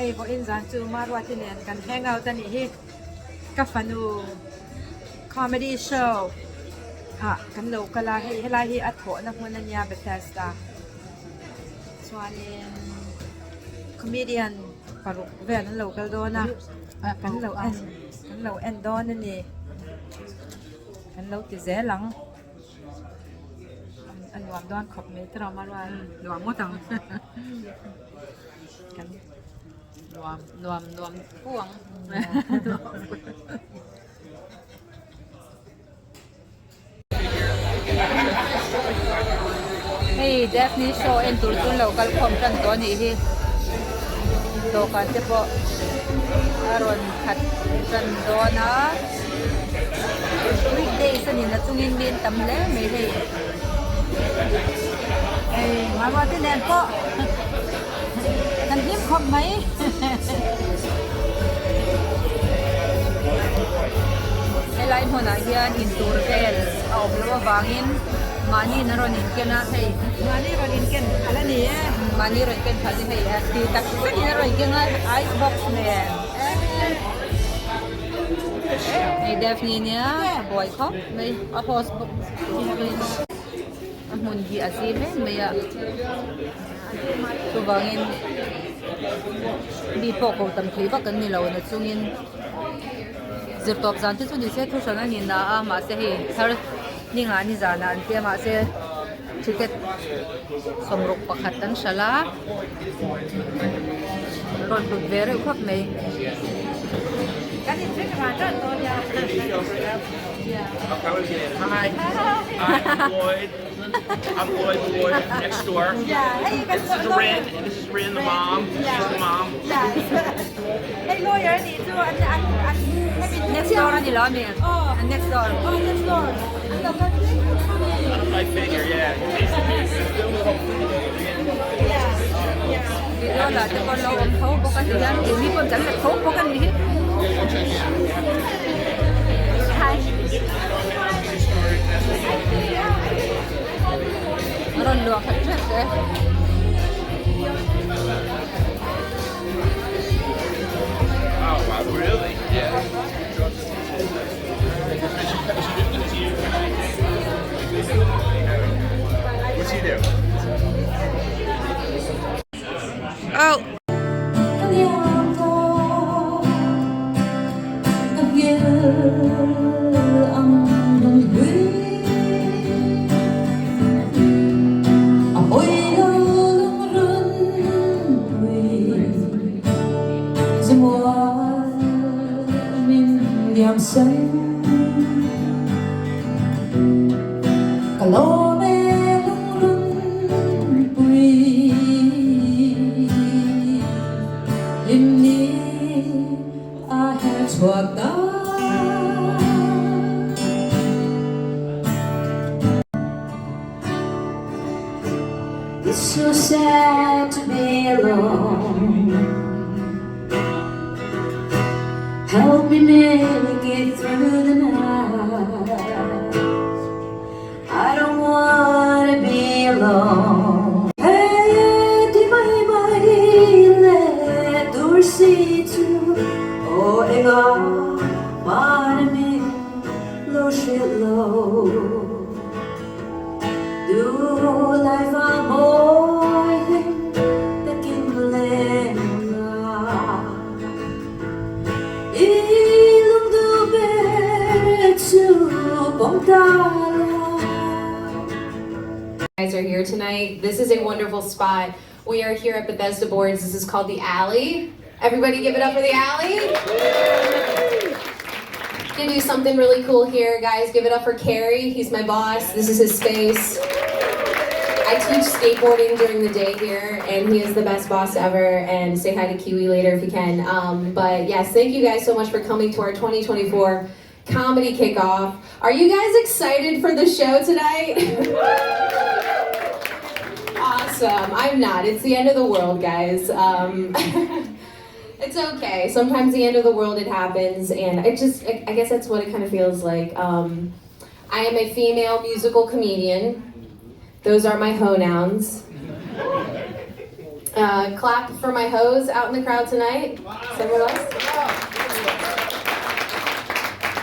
Hey, go in zan to Maruati nen kan hang out ani hi kafanu comedy show. Ha, kan lo kala hi hela hi atho na hmunan ya Bethesda. Chuanin comedian paruk vel an local do na kan lo en don ani kan lo ti ze lang an nuam don khop me tra Maruan nuam mo tang kan nuam puang Hey, Daphne show and turtun local content to ni hi. To kan te po aron khat kan do na. Weekdays ani na tungin min tamle me hi. Hey, Maruati nen po. Kan him khop mai. Elai hona hian in turvel au lo wangin mani na ron in ken a thei mani ron in ken ala ni mani ron ken phali hei a ti tak sa ni ron ken ice box ne ei Daphne nia boy khop mai a host book mun gi azime mai a tu wangin bi po ko tam khli ba kan ni lo na chungin zir top zan te chu ni se thu sana ni na a ma se hi thar ni nga ni zana an te ma se ticket somrok pakhat tan shala ron tu vere khop mai kan ni trick ra ta to ya Hi. Hi, I'm Lloyd. I'm Lloyd, the lawyer next door. Yeah, hey, you guys This is Rin, and this is Rin, the mom. Yeah. She's the mom. Yeah. Hey, lawyer, ni tu next door ni lo me. Oh, next door. Oh, next door. I figure, yeah. Video là cho con lâu ông thấu có cái gì đó, thì con chẳng là thấu có cái gì hết. Ron luộc thật rất đấy. Oh, wow, really? Yeah. What's he do? Oh. Xanh cả lô mê lung rung quỳ lim ni a hát chua ta It's so sad to be alone. Help me make it through the night. I don't wanna be alone. Hey, di mai le dursi tu o ega parmi lo shilo. Do life a boy that can blend. Guys are here tonight. This is a wonderful spot. We are here at Bethesda Boards. This is called the Alley. Everybody give it up for the Alley. Gonna do something really cool here, guys. Give it up for Carrie. He's my boss. This is his space. I teach skateboarding during the day here, and he is the best boss ever. And say hi to Kiwi later if you can. But yes, thank you guys so much for coming to our 2024 comedy kickoff. Are you guys excited for the show tonight? Awesome. I'm not. It's the end of the world, guys. It's okay. Sometimes the end of the world, it happens, and I guess that's what it kind of feels like. I am a female musical comedian. Those are my pronouns. Clap for my hoes out in the crowd tonight. Someone else?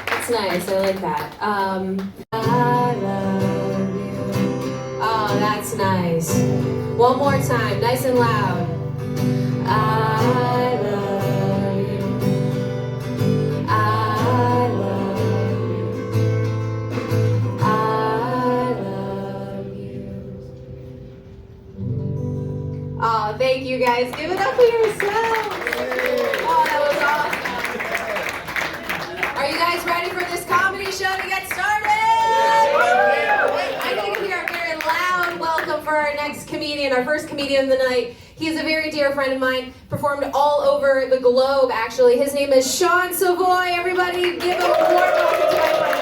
That's nice. I like that. I love you. Oh, that's nice. One more time, nice and loud. I love you. I love you. I love you. Oh, thank you guys. Give it up for yourselves. Oh, that was awesome. Are you guys ready for this comedy show to get started? I think we are a very loud welcome for our next comedian, our first comedian of the night. He is a very dear friend of mine, performed all over the globe, actually. His name is Sean Savoy. Everybody give him a warm welcome to my friend.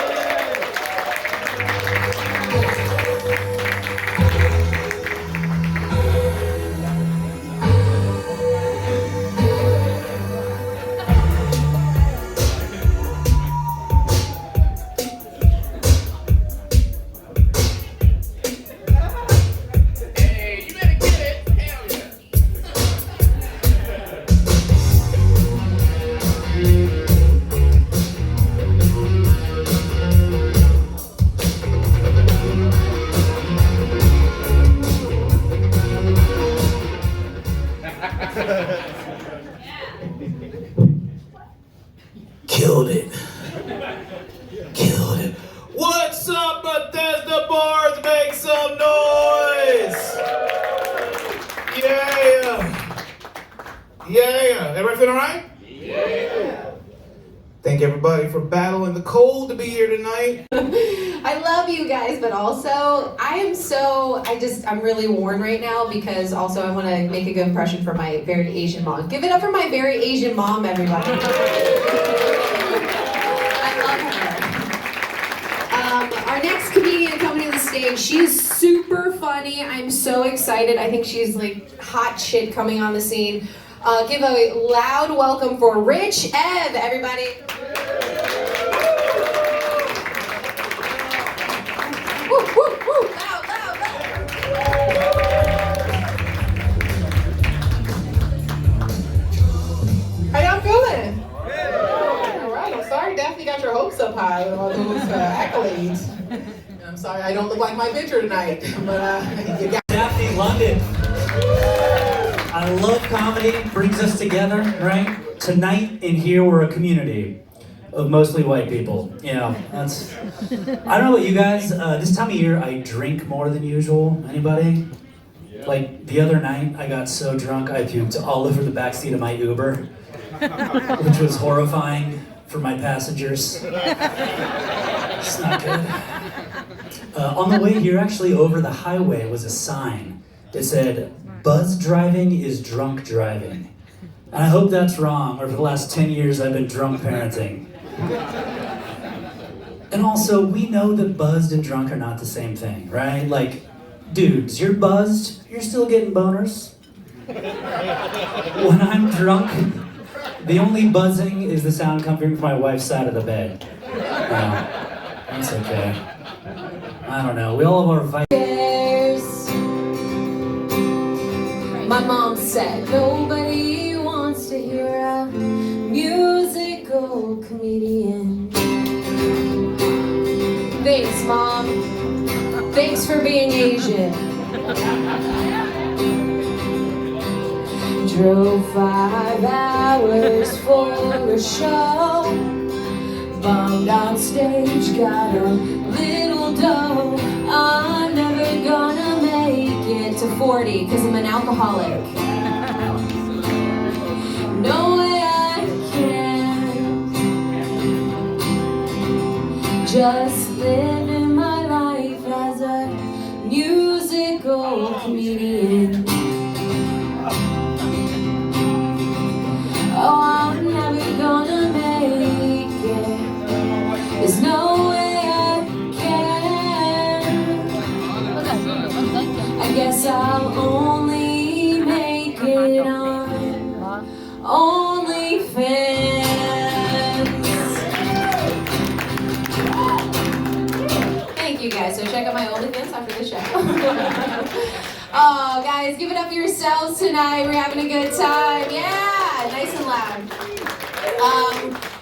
Killed it. Killed it. What's up, Bethesda Bars? Make some noise! Yeah! Yeah! Everybody feeling alright? Yeah! Thank everybody for battling the cold to be here tonight. I love you guys, but also I'm really worn right now because also I want to make a good impression for my very Asian mom. Give it up for my very Asian mom, everybody. I love her. Our next comedian coming to the stage, she's super funny. I'm so excited. I think she's like hot shit coming on the scene. Give a loud welcome for Rich Ev, everybody. Woo, woo, woo. Loud, loud, loud. How y'all feeling? All right, I'm sorry Daphne got your hopes up high with all those accolades. I'm sorry I don't look like my picture tonight, but you got Daphne, London. I love comedy, it brings us together, right? Tonight in here we're a community of mostly white people. You know, I don't know about you guys, this time of year I drink more than usual. Anybody? Like the other night I got so drunk I puked all over the backseat of my Uber, which was horrifying for my passengers. It's not good. On the way here, actually over the highway was a sign that said, "Buzz driving is drunk driving." And I hope that's wrong, or for the last 10 years I've been drunk parenting. And also, we know that buzzed and drunk are not the same thing, right? Like, dudes, you're buzzed, you're still getting boners. When I'm drunk, the only buzzing is the sound coming from my wife's side of the bed. That's okay. I don't know, we all have our vices. My mom said, nobody wants to hear a musical comedian. Thanks, Mom. Thanks for being Asian. Drove 5 hours for a show. Bombed on stage, got a little dough. I'm never gonna make it to 40 because I'm an alcoholic. No way I can. Just living my life as a musical comedian. Oh, I'm never gonna make it. There's no way I can. I guess I'll only make it on OnlyFans. Thank you guys. So check out my OnlyFans after the show. Oh, guys, give it up for yourselves tonight. We're having a good time. Yeah, nice and loud.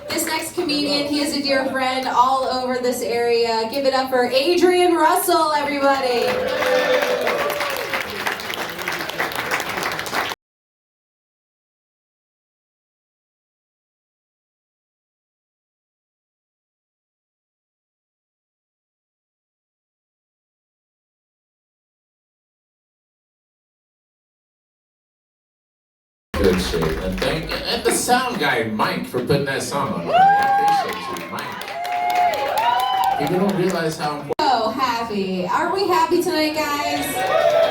This next comedian, he is a dear friend all over this area. Give it up for Adrian Russell, everybody. Good shit. And the sound guy, Mike, for putting that song on. I appreciate you, Mike. People don't realize how important. So happy. Aren't we happy tonight, guys?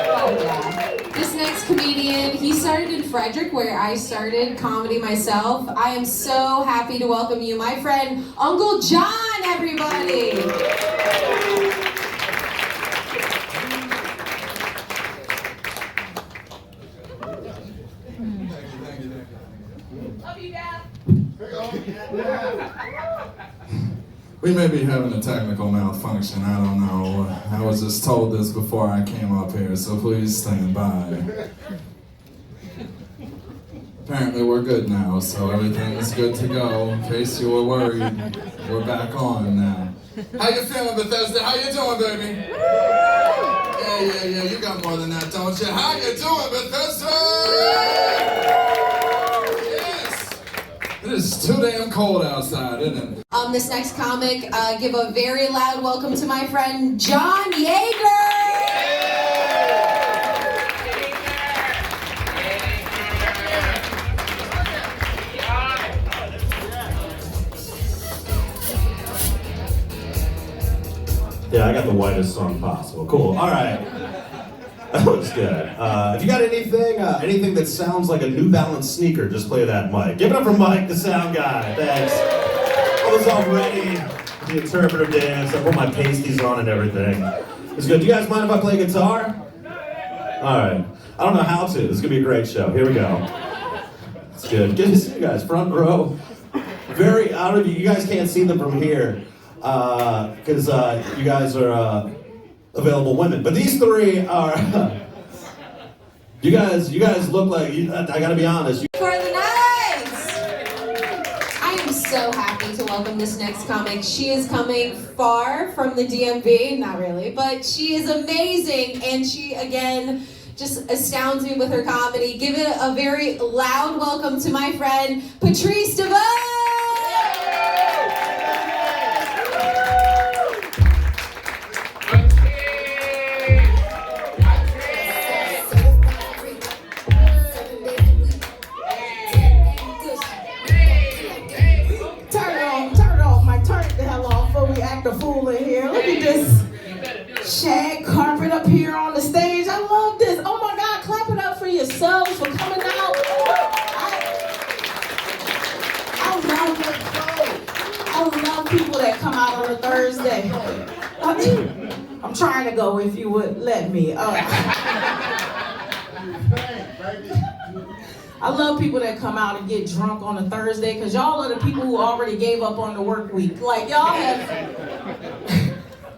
Oh, yeah. This next comedian, he started in Frederick, where I started comedy myself. I am so happy to welcome you, my friend, Uncle John, everybody. We may be having a technical malfunction, I don't know. I was just told this before I came up here, so please stand by. Apparently we're good now, so everything is good to go. In case you were worried, we're back on now. How you feeling, Bethesda? How you doing, baby? Yeah, you got more than that, don't you? How you doing, Bethesda? Yes! It is too damn cold outside, isn't it? This next comic, give a very loud welcome to my friend, John Yeager! Yeah, I got the whitest song possible. Cool. All right. That was good. If you got anything that sounds like a New Balance sneaker, just play that, Mike. Give it up for Mike, the sound guy. Thanks. I was all ready. The interpreter dance. I put my pasties on and everything. It's good. Do you guys mind if I play guitar? All right. I don't know how to. This is gonna be a great show. Here we go. It's good. Good to see you guys. Front row. Very out of you guys can't see them from here. Because you guys are available women, but these three are. you guys look like. I gotta be honest. For the night! I am so happy to welcome this next comic. She is coming far from the DMV, not really, but she is amazing, and she again just astounds me with her comedy. Give it a very loud welcome to my friend Patrice DeVoe. The fool in here. Look at this shag carpet up here on the stage. I love this. Oh my God, clap it up for yourselves for coming out. I love people that come out on a Thursday. I'm trying to go if you would let me. I love people that come out and get drunk on a Thursday, because y'all are the people who already gave up on the work week. Like, y'all have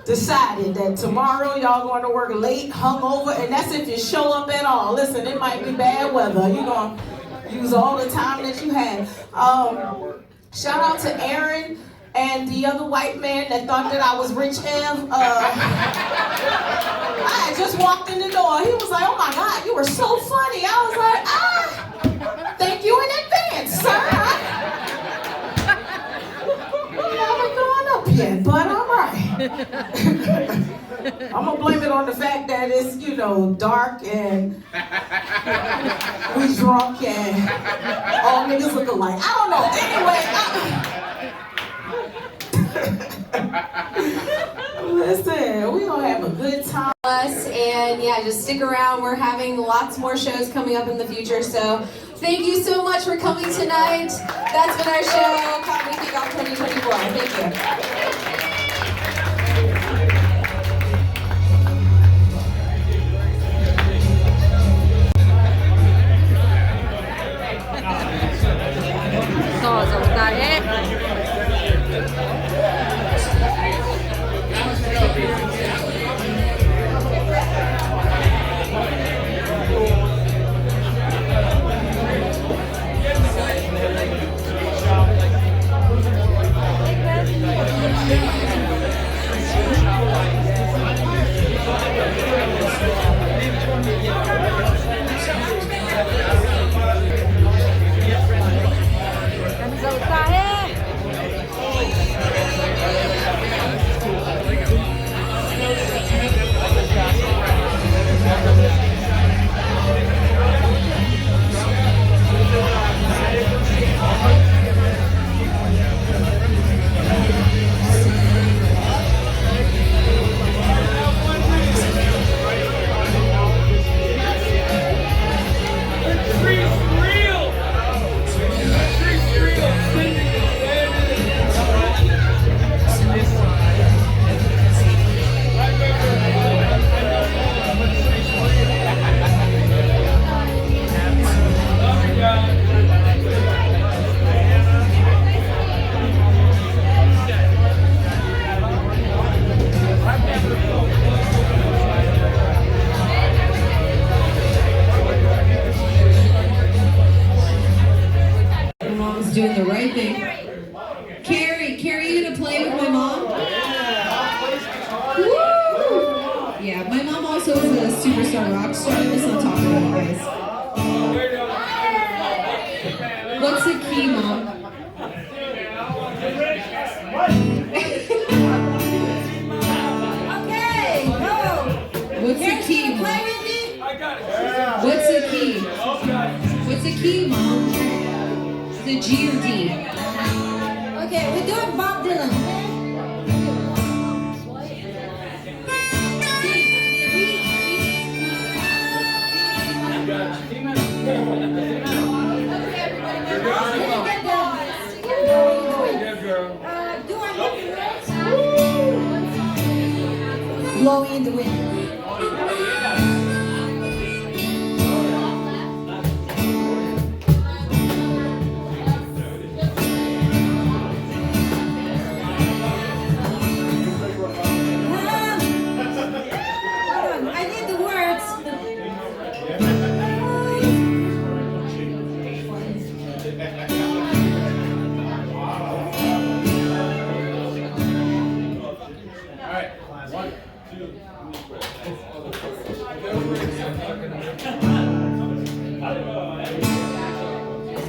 decided that tomorrow y'all going to work late, hungover, and that's if you show up at all. Listen, it might be bad weather. You're going to use all the time that you had. Shout out to Aaron and the other white man that thought that I was Rich Ev. I had just walked in the door. He was like, oh my God, you were so funny. I was like, thank you in advance, sir. I haven't gone up yet, but all right. I'm gonna blame it on the fact that it's, dark and we drunk and all niggas look alike. I don't know. Anyway, listen, we gonna have a good time. And yeah, just stick around. We're having lots more shows coming up in the future, so thank you so much for coming tonight. That's been our show, Comedy Kickoff 2024. Thank you. doing the right thing. Carrie, you gonna play with my mom? Woo! Yeah, my mom also is a superstar rock star. Let's not talk about it, guys. What's the key, Mom? Okay, go. What's the key, Mom? Play with me. What's the key? What's the key, Mom? Is it G or D? Okay, we're doing Bob Dylan. Blowing in the wind. I need the words.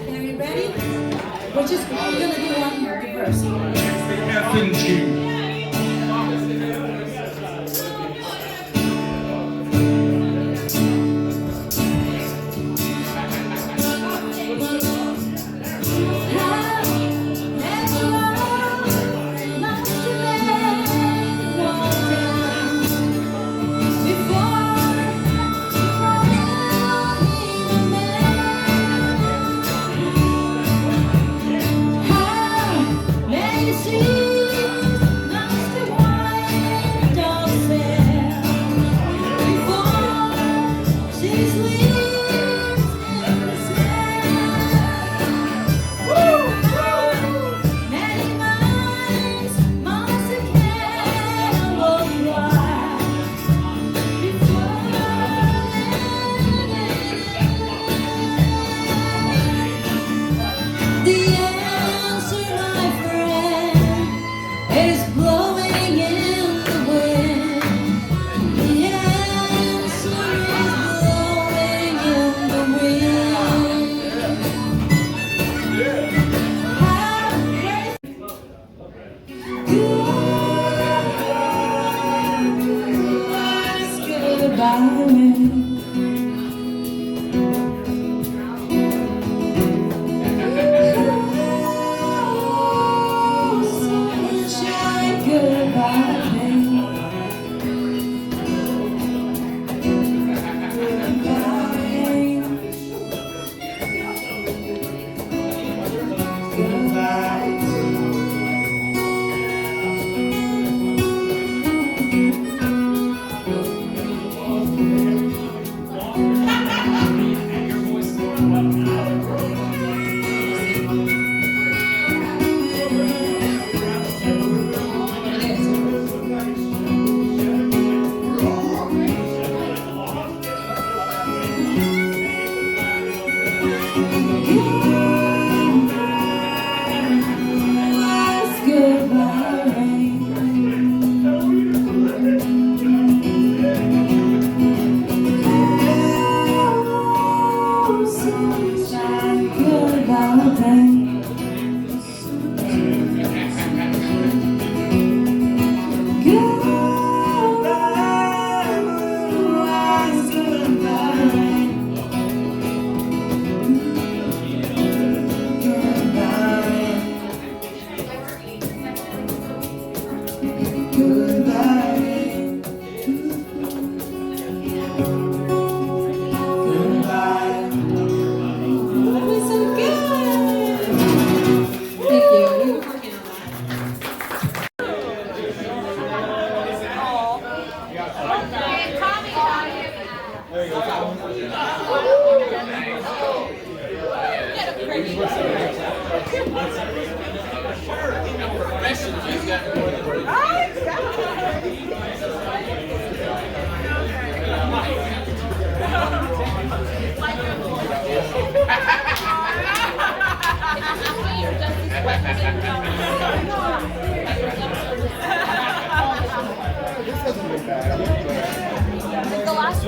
Are you ready? We're gonna do one here, the verse.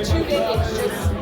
too big, it's just